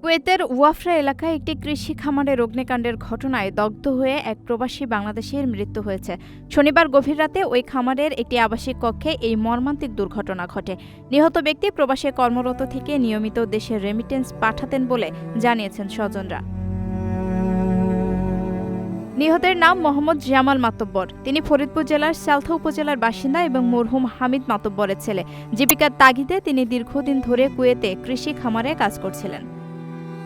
কুয়েতের ওয়াফরা এলাকায় একটি কৃষি খামারের অগ্নিকাণ্ডের ঘটনায় দগ্ধ হয়ে এক প্রবাসী বাংলাদেশির মৃত্যু হয়েছে। শনিবার গভীর রাতে ওই খামারের একটি আবাসিক কক্ষে এই মর্মান্তিক দুর্ঘটনা ঘটে। নিহত ব্যক্তি প্রবাসে কর্মরত থেকে নিয়মিত দেশে রেমিটেন্স পাঠাতেন বলে জানিয়েছেন স্বজনরা। নিহতের নাম মোহাম্মদ জামাল মাতব্বর। তিনি ফরিদপুর জেলার সালথা উপজেলার বাসিন্দা এবং মরহুম হামিদ মাতব্বরের ছেলে। জীবিকার তাগিদে তিনি দীর্ঘদিন ধরে কুয়েতে কৃষি খামারে কাজ করছিলেন।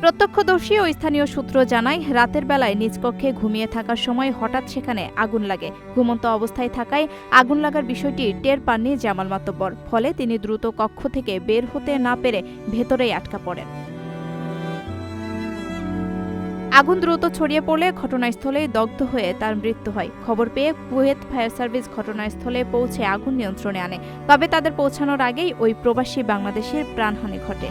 প্রত্যক্ষদর্শী ও স্থানীয় সূত্র জানায়, রাতের বেলায় নিজ কক্ষে ঘুমিয়ে থাকার সময় হঠাৎ সেখানে আগুন লাগে। ঘুমন্ত অবস্থায় থাকায় আগুন লাগার বিষয়টি টের পাননি জামাল মাতব্বর। ফলে তিনি দ্রুত কক্ষ থেকে বের হতে না পেরে ভেতরেই আটকা পড়েন। আগুন দ্রুত ছড়িয়ে পড়লে ঘটনাস্থলেই দগ্ধ হয়ে তার মৃত্যু হয়। খবর পেয়ে কুয়েত ফায়ার সার্ভিস ঘটনাস্থলে পৌঁছে আগুন নিয়ন্ত্রণে আনে। তবে তাদের পৌঁছানোর আগেই ওই প্রবাসী বাংলাদেশের প্রাণহানি ঘটে।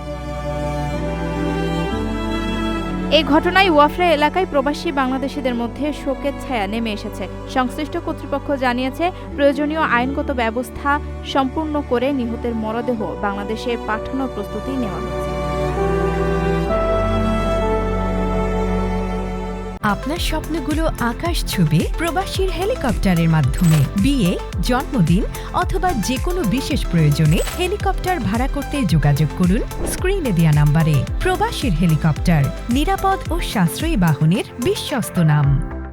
এই ঘটনায় ওয়াফরা এলাকায় প্রবাসী বাংলাদেশিদের মধ্যে শোকের ছায়া নেমে এসেছে। সংশ্লিষ্ট কর্তৃপক্ষ জানিয়েছে, প্রয়োজনীয় আইনগত ব্যবস্থা সম্পূর্ণ করে নিহতের মরদেহ বাংলাদেশে পাঠানোর প্রস্তুতি নেওয়া হচ্ছে। আপনার স্বপ্নগুলো আকাশ ছুবে প্রবাসীর হেলিকপ্টারের মাধ্যমে। বিয়ে, জন্মদিন অথবা যে কোনো বিশেষ প্রয়োজনে হেলিকপ্টার ভাড়া করতে যোগাযোগ করুন স্ক্রিনে দেয়া নাম্বারে। প্রবাসীর হেলিকপ্টার, নিরাপদ ও সাশ্রয়ী বাহনের বিশ্বস্ত নাম।